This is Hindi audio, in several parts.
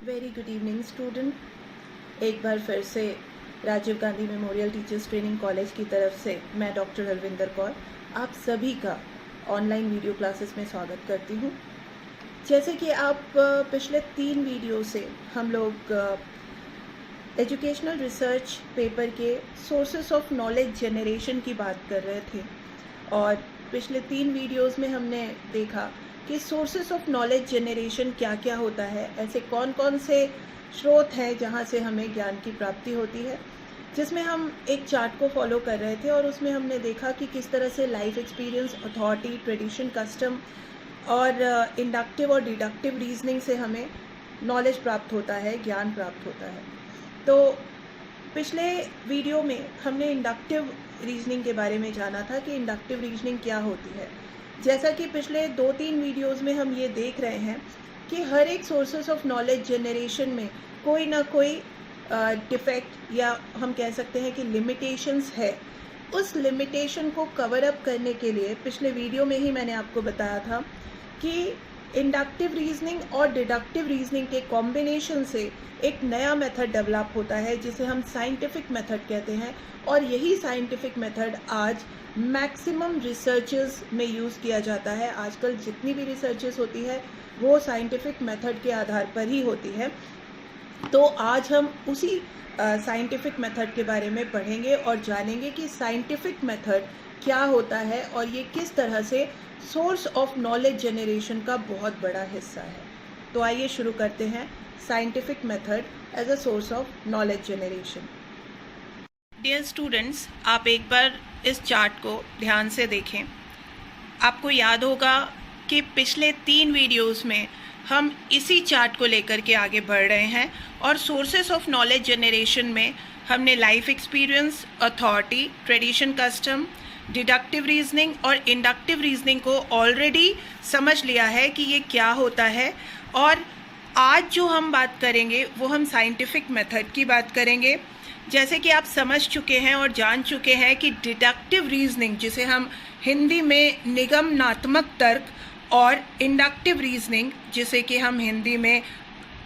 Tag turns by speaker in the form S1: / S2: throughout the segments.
S1: Very good evening student. एक बार फिर से Rajiv Gandhi memorial teachers training college की तरफ से मैं डॉक्टर हरविंदर कौर आप सभी का ऑनलाइन वीडियो क्लासेस में स्वागत करती हूँ। जैसे कि आप पिछले 3 वीडियो से हम लोग एजुकेशनल रिसर्च पेपर के सोर्सेस ऑफ नॉलेज जनरेशन की बात कर रहे थे और पिछले 3 वीडियोस में हमने देखा कि सोर्सेस ऑफ नॉलेज जनरेशन क्या क्या होता है, ऐसे कौन कौन से स्रोत हैं जहाँ से हमें ज्ञान की प्राप्ति होती है, जिसमें हम एक चार्ट को फॉलो कर रहे थे और उसमें हमने देखा कि किस तरह से life experience, authority, tradition, custom और इंडक्टिव और डिडक्टिव रीजनिंग से हमें नॉलेज प्राप्त होता है, ज्ञान प्राप्त होता है। तो पिछले वीडियो में हमने इंडक्टिव रीजनिंग के बारे में जाना था कि इंडक्टिव रीजनिंग क्या होती है। जैसा कि पिछले 2-3 वीडियोस में हम ये देख रहे हैं कि हर एक सोर्सेस ऑफ नॉलेज जनरेशन में कोई ना कोई डिफेक्ट या हम कह सकते हैं कि लिमिटेशंस है। उस लिमिटेशन को कवर अप करने के लिए पिछले वीडियो में ही मैंने आपको बताया था कि इंडक्टिव रीजनिंग और डिडक्टिव रीजनिंग के कॉम्बिनेशन से एक नया मेथड डेवलप होता है जिसे हम साइंटिफिक मेथड कहते हैं। और यही साइंटिफिक मेथड आज मैक्सिमम रिसर्चेस में यूज़ किया जाता है। आजकल जितनी भी रिसर्चेस होती है वो साइंटिफिक मेथड के आधार पर ही होती है। तो आज हम उसी साइंटिफिक मेथड के बारे में पढ़ेंगे और जानेंगे कि साइंटिफिक मेथड क्या होता है और ये किस तरह से सोर्स ऑफ नॉलेज जनरेशन का बहुत बड़ा हिस्सा है। तो आइए शुरू करते हैं scientific method as a source of knowledge generation. Dear students, आप एक बार इस चार्ट को ध्यान से देखें। आपको याद होगा कि पिछले 3 वीडियोस में हम इसी चार्ट को लेकर के आगे बढ़ रहे हैं और सोर्सेस ऑफ नॉलेज जनरेशन में हमने life experience, authority, tradition, custom, deductive reasoning और इंडक्टिव रीजनिंग को ऑलरेडी समझ लिया है कि ये क्या होता है। और आज जो हम बात करेंगे वो हम साइंटिफिक मेथड की बात करेंगे। जैसे कि आप समझ चुके हैं और जान चुके हैं कि डिडक्टिव रीजनिंग, जिसे हम हिंदी में निगमनात्मक तर्क, और इंडक्टिव रीजनिंग, जिसे कि हम हिंदी में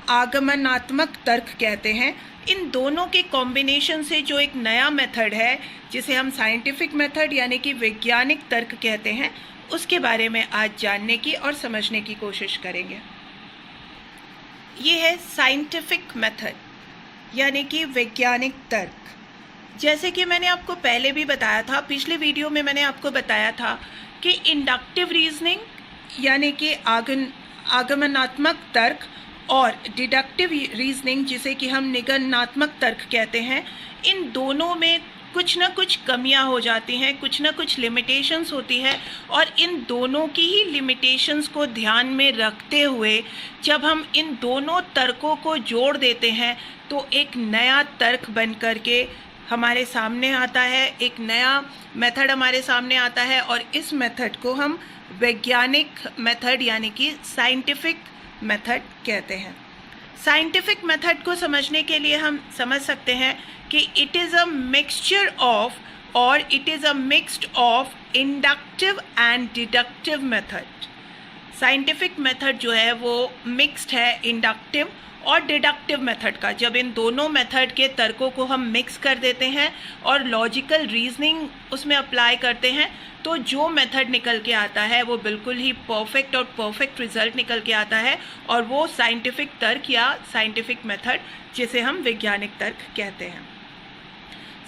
S1: आगमनात्मक तर्क कहते हैं, इन दोनों के कॉम्बिनेशन से जो एक नया मेथड है जिसे हम साइंटिफिक मेथड यानी कि वैज्ञानिक तर्क कहते हैं, उसके बारे में आज जानने की और समझने की कोशिश करेंगे। ये है साइंटिफिक मेथड यानी कि वैज्ञानिक तर्क। जैसे कि मैंने आपको पहले भी बताया था, पिछले वीडियो में मैंने आपको बताया था कि इंडक्टिव रीजनिंग यानी कि आगमनात्मक तर्क और डिडक्टिव रीजनिंग, जिसे कि हम निगमनात्मक तर्क कहते हैं, इन दोनों में कुछ ना कुछ कमियां हो जाती हैं, कुछ ना कुछ लिमिटेशंस होती है। और इन दोनों की ही लिमिटेशंस को ध्यान में रखते हुए जब हम इन दोनों तर्कों को जोड़ देते हैं तो एक नया तर्क बन करके हमारे सामने आता है, एक नया मेथड हमारे सामने आता है और इस मेथड को हम वैज्ञानिक मेथड यानी कि साइंटिफिक मेथड कहते हैं। साइंटिफिक मेथड को समझने के लिए हम समझ सकते हैं कि it is a mixture of और it is a mixed of inductive and deductive method. Scientific method जो है वो मिक्स्ड है इंडक्टिव और डिडक्टिव मेथड का। जब इन दोनों मेथड के तर्कों को हम मिक्स कर देते हैं और लॉजिकल रीजनिंग उसमें अप्लाई करते हैं तो जो मेथड निकल के आता है वो बिल्कुल ही परफेक्ट और परफेक्ट रिजल्ट निकल के आता है और वो साइंटिफिक तर्क या साइंटिफिक मेथड जिसे हम वैज्ञानिक तर्क कहते हैं।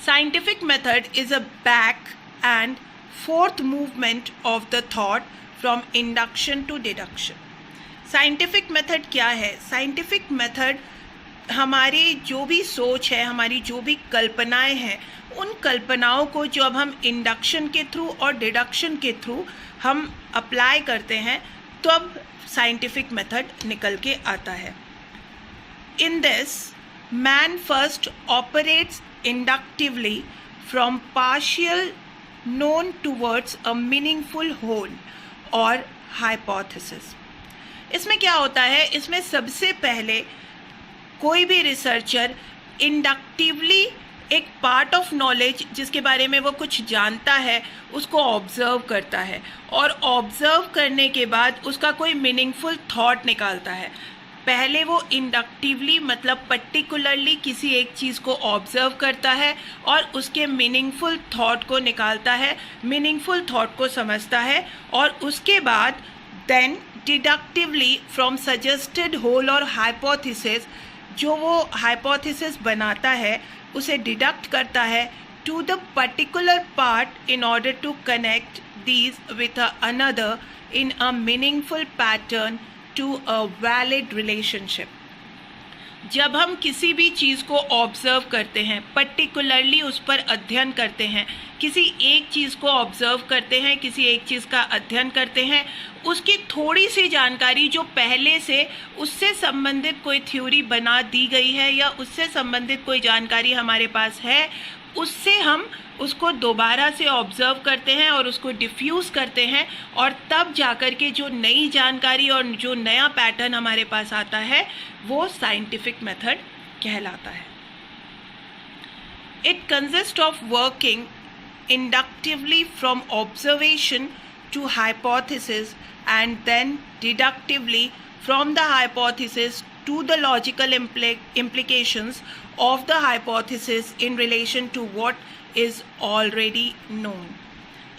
S1: Scientific method is a back and forth movement of the thought from induction to deduction. Scientific method क्या है? साइंटिफिक मेथड हमारी जो भी सोच है, हमारी जो भी कल्पनाएं हैं, उन कल्पनाओं को जब हम इंडक्शन के थ्रू और डिडक्शन के थ्रू हम अप्लाई करते हैं तब साइंटिफिक मेथड निकल के आता है। In this man first operates inductively from partial known towards a meaningful whole or hypothesis. इसमें क्या होता है? इसमें सबसे पहले कोई भी रिसर्चर इंडक्टिवली एक पार्ट ऑफ नॉलेज जिसके बारे में वो कुछ जानता है उसको ऑब्जर्व करता है और ऑब्जर्व करने के बाद उसका कोई मीनिंगफुल थॉट निकालता है। पहले वो इंडक्टिवली मतलब पर्टिकुलरली किसी एक चीज़ को ऑब्जर्व करता है और उसके मीनिंगफुल थॉट को निकालता है, मीनिंगफुल थॉट को समझता है, और उसके बाद then deductively from suggested whole or hypothesis, जो वो हाइपोथेसिस बनाता है उसे डिडक्ट करता है to the particular part in order to connect these with another in a meaningful pattern to a valid relationship. जब हम किसी भी चीज़ को ऑब्ज़र्व करते हैं, पर्टिकुलरली उस पर अध्ययन करते हैं, किसी एक चीज़ को ऑब्ज़र्व करते हैं, किसी एक चीज़ का अध्ययन करते हैं, उसकी थोड़ी सी जानकारी जो पहले से उससे संबंधित कोई थ्योरी बना दी गई है या उससे संबंधित कोई जानकारी हमारे पास है, उससे हम उसको दोबारा से ऑब्ज़र्व करते हैं और उसको डिफ्यूज़ करते हैं, और तब जाकर के जो नई जानकारी और जो नया पैटर्न हमारे पास आता है वो साइंटिफिक मेथड कहलाता है. It consist of working inductively from observation to hypothesis and then deductively from the hypothesis to the logical implications of the hypothesis in relation to what is already known.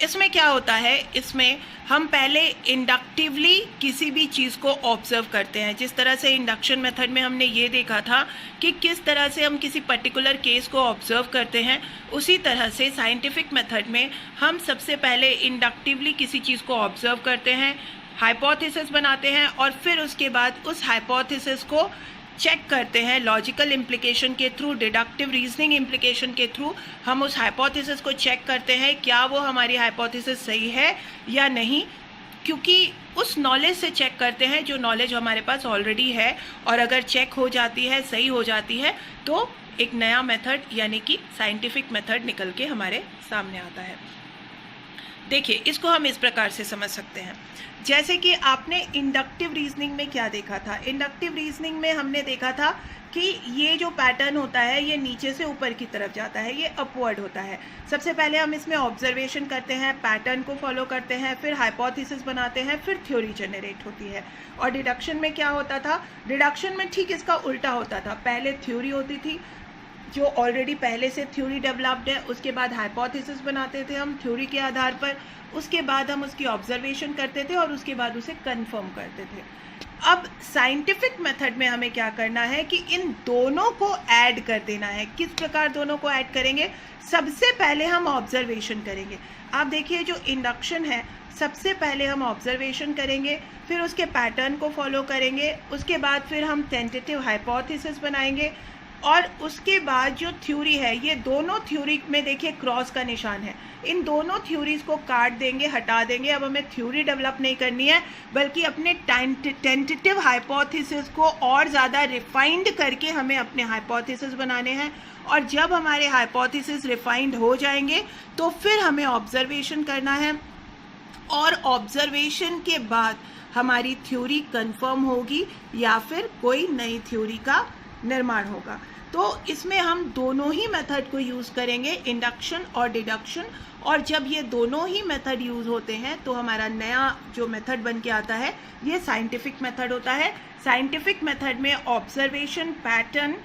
S1: इसमें क्या होता है, इसमें हम पहले इंडक्टिवली किसी भी चीज़ को ऑब्जर्व करते हैं. जिस तरह से इंडक्शन मेथड में हमने ये देखा था कि किस तरह से हम किसी पर्टिकुलर केस को ऑब्जर्व करते हैं, उसी तरह से साइंटिफिक मेथड में हम सबसे पहले इंडक्टिवली किसी चीज़ को ऑब्जर्व करते हैं, हाइपोथेसिस बनाते हैं, और फिर उसके बाद उस हाइपोथेसिस को चेक करते हैं लॉजिकल इम्प्लिकेशन के थ्रू, डिडक्टिव रीजनिंग इम्प्लिकेशन के थ्रू. हम उस हाइपोथेसिस को चेक करते हैं क्या वो हमारी हाइपोथेसिस सही है या नहीं, क्योंकि उस नॉलेज से चेक करते हैं जो नॉलेज हमारे पास ऑलरेडी है, और अगर चेक हो जाती है, सही हो जाती है, तो एक नया मेथड यानी कि साइंटिफिक मेथड निकल के हमारे सामने आता है. देखिए, इसको हम इस प्रकार से समझ सकते हैं. जैसे कि आपने इंडक्टिव रीजनिंग में क्या देखा था, इंडक्टिव रीजनिंग में हमने देखा था कि ये जो पैटर्न होता है ये नीचे से ऊपर की तरफ जाता है, ये अपवर्ड होता है. सबसे पहले हम इसमें ऑब्जर्वेशन करते हैं, पैटर्न को फॉलो करते हैं, फिर हाइपोथेसिस बनाते हैं, फिर थ्योरी जनरेट होती है. और डिडक्शन में क्या होता था, डिडक्शन में ठीक इसका उल्टा होता था. पहले थ्योरी होती थी जो ऑलरेडी पहले से थ्योरी डेवलप्ड है, उसके बाद हाइपोथेसिस बनाते थे हम थ्योरी के आधार पर, उसके बाद हम उसकी ऑब्जर्वेशन करते थे और उसके बाद उसे कंफर्म करते थे. अब साइंटिफिक मेथड में हमें क्या करना है कि इन दोनों को ऐड कर देना है. किस प्रकार दोनों को ऐड करेंगे, सबसे पहले हम ऑब्जर्वेशन करेंगे. आप देखिए, जो इंडक्शन है सबसे पहले हम ऑब्जर्वेशन करेंगे, फिर उसके पैटर्न को फॉलो करेंगे, उसके बाद फिर हम टेंटेटिव हाइपोथेसिस बनाएंगे, और उसके बाद जो थ्योरी है, ये दोनों थ्योरी में देखिए क्रॉस का निशान है, इन दोनों थ्योरीज को काट देंगे, हटा देंगे. अब हमें थ्योरी डेवलप नहीं करनी है, बल्कि अपने टेंटेटिव हाइपोथेसिस को और ज़्यादा रिफाइंड करके हमें अपने हाइपोथेसिस बनाने हैं. और जब हमारे हाइपोथेसिस रिफाइंड हो जाएंगे तो फिर हमें ऑब्जर्वेशन करना है, और ऑब्जर्वेशन के बाद हमारी थ्योरी कंफर्म होगी या फिर कोई नई थ्योरी का निर्माण होगा. तो इसमें हम दोनों ही मेथड को यूज़ करेंगे, इंडक्शन और डिडक्शन. और जब ये दोनों ही मेथड यूज़ होते हैं तो हमारा नया जो मेथड बन के आता है ये साइंटिफिक मेथड होता है. साइंटिफिक मेथड में ऑब्जर्वेशन, पैटर्न,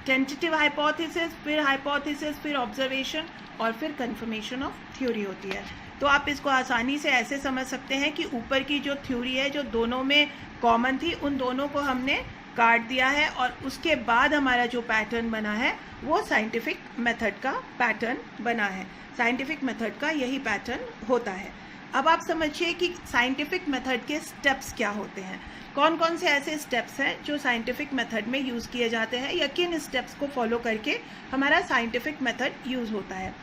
S1: टेंटेटिव हाइपोथेसिस, फिर ऑब्जर्वेशन और फिर कंफर्मेशन ऑफ थ्योरी होती है. तो आप इसको आसानी से ऐसे समझ सकते हैं कि ऊपर की जो थ्योरी है जो दोनों में कॉमन थी, उन दोनों को हमने काट दिया है, और उसके बाद हमारा जो पैटर्न बना है वो साइंटिफिक मेथड का पैटर्न बना है. साइंटिफिक मेथड का यही पैटर्न होता है. अब आप समझिए कि साइंटिफिक मेथड के स्टेप्स क्या होते हैं, कौन कौन से ऐसे स्टेप्स हैं जो साइंटिफिक मेथड में यूज़ किए जाते हैं, या किन स्टेप्स को फॉलो करके हमारा साइंटिफिक मेथड यूज़ होता है.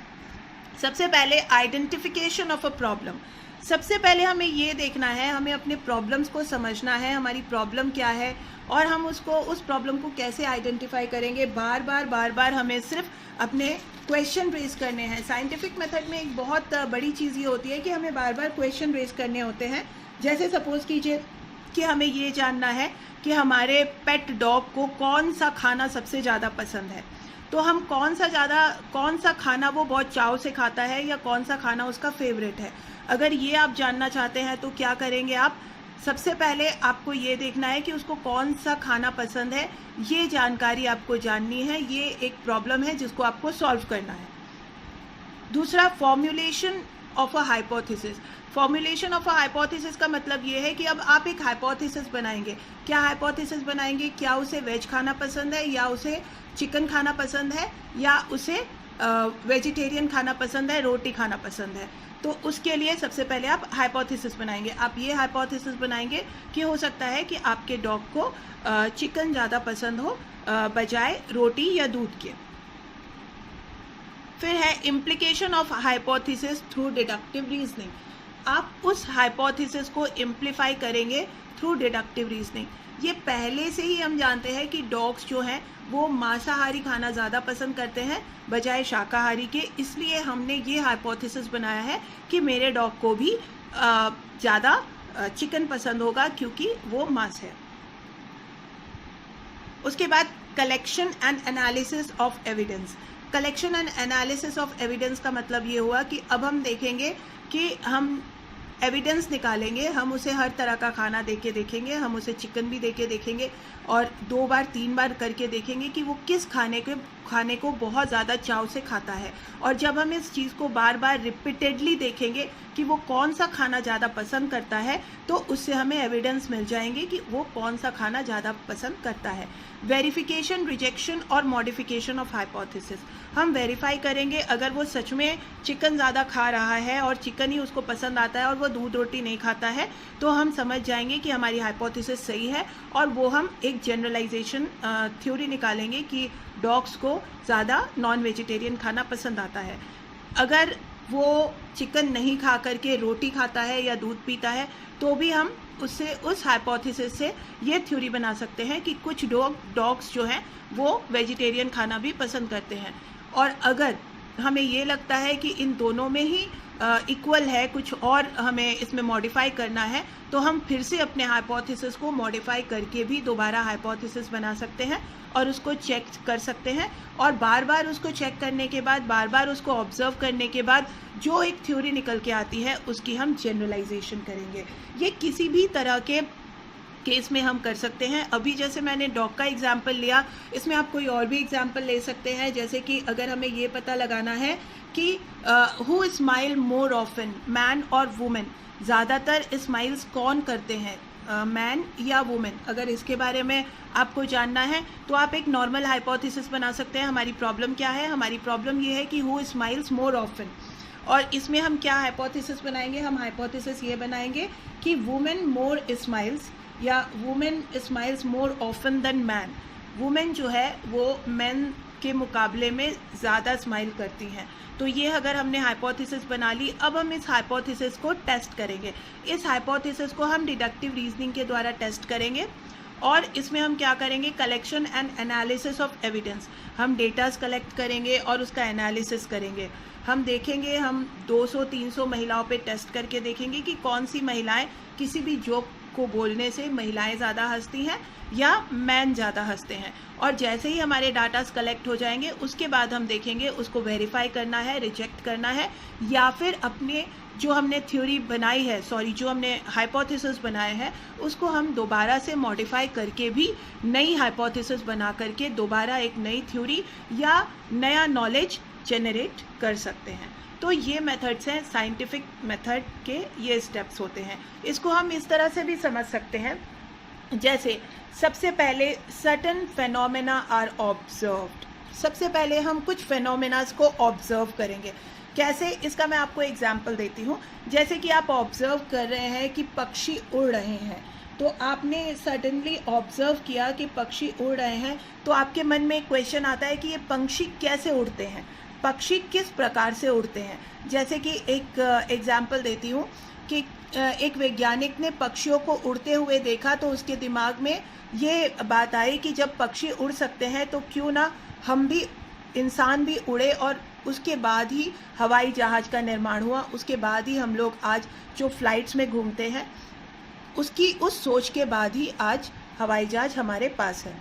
S1: सबसे पहले आइडेंटिफिकेशन ऑफ अ प्रॉब्लम. सबसे पहले हमें ये देखना है, हमें अपने प्रॉब्लम्स को समझना है, हमारी प्रॉब्लम क्या है, और हम उस प्रॉब्लम को कैसे आइडेंटिफाई करेंगे. बार बार हमें सिर्फ अपने क्वेश्चन रेज करने हैं. साइंटिफिक मेथड में एक बहुत बड़ी चीज़ ये होती है कि हमें बार बार क्वेश्चन रेज करने होते हैं. जैसे सपोज़ कीजिए कि हमें ये जानना है कि हमारे पेट डॉग को कौन सा खाना सबसे ज़्यादा पसंद है, तो हम कौन सा खाना वो बहुत चाव से खाता है या कौन सा खाना उसका फेवरेट है. अगर ये आप जानना चाहते हैं तो क्या करेंगे, आप सबसे पहले आपको ये देखना है कि उसको कौन सा खाना पसंद है, ये जानकारी आपको जाननी है। ये एक प्रॉब्लम है जिसको आपको सॉल्व करना है। दूसरा, formulation of a hypothesis. Formulation of a hypothesis का मतलब ये है कि अब आप एक हाइपोथेसिस बनाएंगे। क्या हाइपोथेसिस बनाएंगे? क्या उसे वेज खाना पसंद है, या उसे चिकन खाना पसंद है, या उसे वेजिटेरियन खाना पसंद है, रोटी खाना पसंद है। तो उसके लिए सबसे पहले आप हाइपोथेसिस बनाएंगे। आप ये हाइपोथेसिस बनाएंगे कि हो सकता है कि आपके डॉग को चिकन ज़्यादा पसंद हो बजाय रोटी या दूध के। फिर है implication of hypothesis through deductive reasoning. आप उस हाइपोथेसिस को इम्प्लीफाई करेंगे थ्रू डिडक्टिव रीजनिंग। ये पहले से ही हम जानते हैं कि डॉग्स जो हैं वो मांसाहारी खाना ज़्यादा पसंद करते हैं बजाय शाकाहारी के, इसलिए हमने ये हाइपोथेसिस बनाया है कि मेरे डॉग को भी ज़्यादा चिकन पसंद होगा क्योंकि वो मांस है। उसके बाद collection and analysis of evidence. Collection and analysis of evidence का मतलब ये हुआ कि अब हम देखेंगे कि हम एविडेंस निकालेंगे। हम उसे हर तरह का खाना दे के देखेंगे, हम उसे चिकन भी दे के देखेंगे और 2 बार 3 बार करके देखेंगे कि वो किस खाने को बहुत ज़्यादा चाव से खाता है। और जब हम इस चीज़ को बार बार रिपीटेडली देखेंगे कि वो कौन सा खाना ज़्यादा पसंद करता है, तो उससे हमें एविडेंस मिल जाएंगे कि वो कौन सा खाना ज़्यादा पसंद करता है। वेरिफिकेशन, रिजेक्शन और मॉडिफिकेशन ऑफ हाइपोथेसिस। हम वेरीफाई करेंगे अगर वो सच में चिकन ज़्यादा खा रहा है और चिकन ही उसको पसंद आता है और वो दूध रोटी नहीं खाता है, तो हम समझ जाएंगे कि हमारी हाइपोथेसिस सही है और वो हम एक जनरलाइजेशन थ्योरी निकालेंगे कि डॉग्स को ज़्यादा नॉन वेजिटेरियन खाना पसंद आता है। अगर वो चिकन नहीं खा करके रोटी खाता है या दूध पीता है, तो भी हम उससे उस हाइपोथेसिस से ये थ्योरी बना सकते हैं कि कुछ डॉग्स जो हैं वो वेजिटेरियन खाना भी पसंद करते हैं। और अगर हमें ये लगता है कि इन दोनों में ही इक्वल है, कुछ और हमें इसमें मॉडिफाई करना है, तो हम फिर से अपने हाइपोथेसिस को मॉडिफाई करके भी दोबारा हाइपोथेसिस बना सकते हैं और उसको चेक कर सकते हैं। और बार बार उसको चेक करने के बाद, बार बार उसको ऑब्जर्व करने के बाद जो एक थ्योरी निकल के आती है उसकी हम जनरलाइजेशन करेंगे। ये किसी भी तरह के केस में हम कर सकते हैं। अभी जैसे मैंने डॉग का एग्जाम्पल लिया, इसमें आप कोई और भी एग्जाम्पल ले सकते हैं। जैसे कि अगर हमें ये पता लगाना है कि who smile more often, man और वुमेन, ज़्यादातर स्माइल्स कौन करते हैं, मैन या वुमेन, अगर इसके बारे में आपको जानना है तो आप एक नॉर्मल हाइपोथेसिस बना सकते हैं। हमारी प्रॉब्लम क्या है? हमारी प्रॉब्लम ये है कि हु स्माइल्स मोर ऑफन, और इसमें हम क्या हाइपोथेसिस बनाएंगे? हम हाइपोथेसिस ये बनाएंगे कि वुमेन मोर स्माइल्स या women smiles more often than man. Women जो है वो मैन के मुकाबले में ज़्यादा स्माइल करती हैं। तो ये अगर हमने हाइपोथेसिस बना ली, अब हम इस हाइपोथेसिस को टेस्ट करेंगे। इस हाइपोथेसिस को हम डिडक्टिव रीजनिंग के द्वारा टेस्ट करेंगे और इसमें हम क्या करेंगे? Collection and analysis of evidence. हम डेटास कलेक्ट करेंगे और उसका एनालिसिस करेंगे। हम देखेंगे, हम 200-300 महिलाओं पे टेस्ट करके देखेंगे कि कौन सी महिलाएं किसी भी जोक को बोलने से महिलाएं ज़्यादा हंसती हैं या मैन ज़्यादा हंसते हैं। और जैसे ही हमारे डाटास कलेक्ट हो जाएंगे उसके बाद हम देखेंगे उसको वेरीफाई करना है, रिजेक्ट करना है, या फिर अपने जो हमने थ्योरी बनाई है, जो हमने हाइपोथेसिस बनाए हैं उसको हम दोबारा से मॉडिफाई करके भी नई हाइपोथेसिस बना करके दोबारा एक नई थ्योरी या नया नॉलेज जनरेट कर सकते हैं। तो ये मेथड्स हैं, साइंटिफिक मेथड के ये स्टेप्स होते हैं। इसको हम इस तरह से भी समझ सकते हैं, जैसे सबसे पहले सर्टेन फेनोमेना आर ऑब्जर्व्ड। सबसे पहले हम कुछ फेनोमेनास को ऑब्जर्व करेंगे। कैसे? इसका मैं आपको एग्जांपल देती हूँ। जैसे कि आप ऑब्जर्व कर रहे हैं कि पक्षी उड़ रहे हैं, तो आपने सडनली ऑब्जर्व किया कि पक्षी उड़ रहे हैं, तो आपके मन में एक क्वेश्चन आता है कि ये पक्षी कैसे उड़ते हैं, पक्षी किस प्रकार से उड़ते हैं। जैसे कि एक एग्जाम्पल देती हूँ कि एक वैज्ञानिक ने पक्षियों को उड़ते हुए देखा, तो उसके दिमाग में ये बात आई कि जब पक्षी उड़ सकते हैं तो क्यों ना हम भी, इंसान भी उड़े। और उसके बाद ही हवाई जहाज़ का निर्माण हुआ, उसके बाद ही हम लोग आज जो फ्लाइट्स में घूमते हैं, उस सोच के बाद ही आज हवाई जहाज़ हमारे पास है।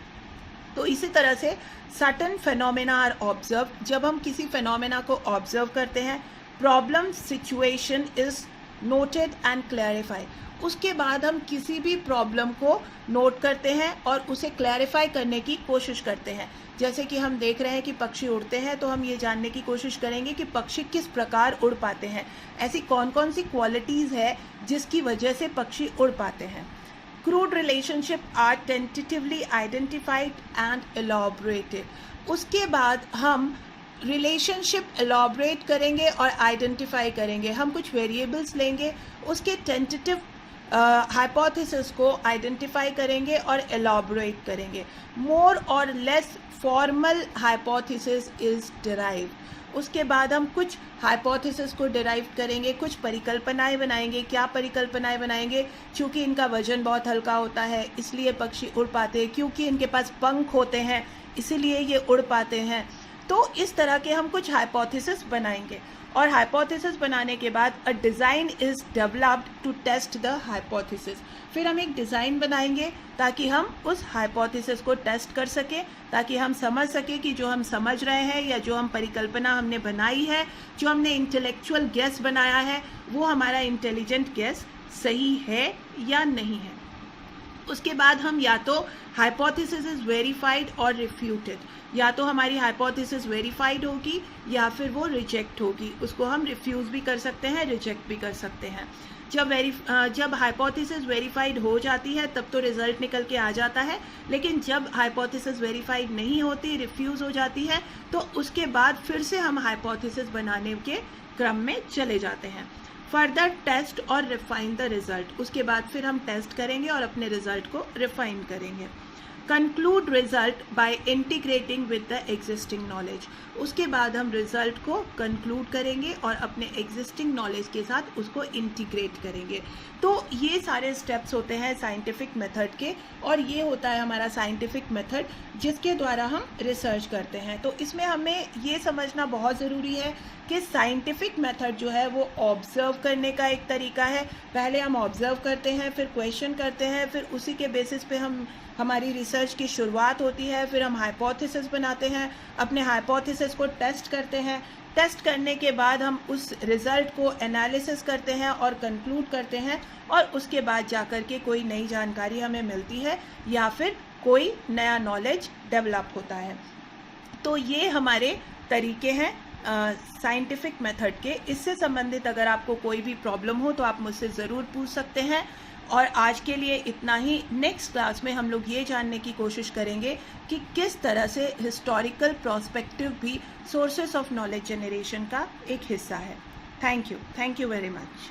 S1: तो इसी तरह से सर्टेन फेनोमेना आर ऑब्जर्व। जब हम किसी फेनोमेना को ऑब्जर्व करते हैं, problem situation is noted and clarify. उसके बाद हम किसी भी प्रॉब्लम को नोट करते हैं और उसे क्लैरिफाई करने की कोशिश करते हैं। जैसे कि हम देख रहे हैं कि पक्षी उड़ते हैं, तो हम ये जानने की कोशिश करेंगे कि पक्षी किस प्रकार उड़ पाते हैं, ऐसी कौन कौन सी क्वालिटीज़ है जिसकी वजह से पक्षी उड़ पाते हैं। Crude relationship are tentatively identified and elaborated. उसके बाद हम रिलेशनशिप एलॉबरेट करेंगे और आइडेंटिफाई करेंगे। हम कुछ वेरिएबल्स लेंगे, उसके टेंटेटिव हाइपोथेसिस को आइडेंटिफाई करेंगे और एलॉबरेट करेंगे। मोर और less formal hypothesis is derive. उसके बाद हम कुछ हाइपोथेसिस को डिराइव करेंगे, कुछ परिकल्पनाएं बनाएंगे। क्या परिकल्पनाएं बनाएंगे? क्योंकि इनका वजन बहुत हल्का होता है इसलिए पक्षी उड़ पाते हैं, क्योंकि इनके पास पंख होते हैं इसीलिए ये उड़ पाते हैं। तो इस तरह के हम कुछ हाइपोथेसिस बनाएंगे और हाइपोथेसिस बनाने के बाद a design is developed to test the hypothesis. फिर हम एक डिज़ाइन बनाएंगे ताकि हम उस हाइपोथेसिस को टेस्ट कर सकें, ताकि हम समझ सकें कि जो हम समझ रहे हैं या जो हम परिकल्पना हमने बनाई है, जो हमने इंटेलेक्चुअल गेस बनाया है, वो हमारा इंटेलिजेंट गेस सही है या नहीं है। उसके बाद हम या तो हाइपोथेसिस इज वेरीफाइड और रिफ्यूटेड, या तो हमारी हाइपोथेसिस वेरीफाइड होगी या फिर वो रिजेक्ट होगी। उसको हम रिफ्यूज़ भी कर सकते हैं, रिजेक्ट भी कर सकते हैं। जब हाइपोथेसिस वेरीफाइड हो जाती है तब तो रिजल्ट निकल के आ जाता है, लेकिन जब हाइपोथेसिस वेरीफाइड नहीं होती, रिफ्यूज़ हो जाती है, तो उसके बाद फिर से हम हाइपोथेसिस बनाने के क्रम में चले जाते हैं। फर्दर टेस्ट और रिफाइन द रिजल्ट। उसके बाद फिर हम टेस्ट करेंगे और अपने रिजल्ट को रिफाइन करेंगे। Conclude result by integrating with the existing knowledge. उसके बाद हम रिजल्ट को कंक्लूड करेंगे और अपने एग्जिस्टिंग नॉलेज के साथ उसको इंटीग्रेट करेंगे। तो ये सारे स्टेप्स होते हैं साइंटिफिक मेथड के, और ये होता है हमारा साइंटिफिक मेथड जिसके द्वारा हम रिसर्च करते हैं। तो इसमें हमें ये समझना बहुत ज़रूरी है कि साइंटिफिक मेथड जो है वो ऑब्जर्व करने का एक तरीका है। पहले हम ऑब्जर्व करते हैं, फिर क्वेश्चन करते हैं, फिर उसी के बेसिस पे हमारी रिसर्च की शुरुआत होती है। फिर हम हाइपोथेसिस बनाते हैं, अपने हाइपोथेसिस को टेस्ट करते हैं। टेस्ट करने के बाद हम उस रिज़ल्ट को एनालिसिस करते हैं और कंक्लूड करते हैं, और उसके बाद जाकर के कोई नई जानकारी हमें मिलती है या फिर कोई नया नॉलेज डेवलप होता है। तो ये हमारे तरीके हैं साइंटिफिक मेथड के। इससे संबंधित अगर आपको कोई भी प्रॉब्लम हो तो आप मुझसे ज़रूर पूछ सकते हैं। और आज के लिए इतना ही। नेक्स्ट क्लास में हम लोग ये जानने की कोशिश करेंगे कि किस तरह से हिस्टोरिकल पर्सपेक्टिव भी सोर्सेस ऑफ नॉलेज जनरेशन का एक हिस्सा है। Thank you very much.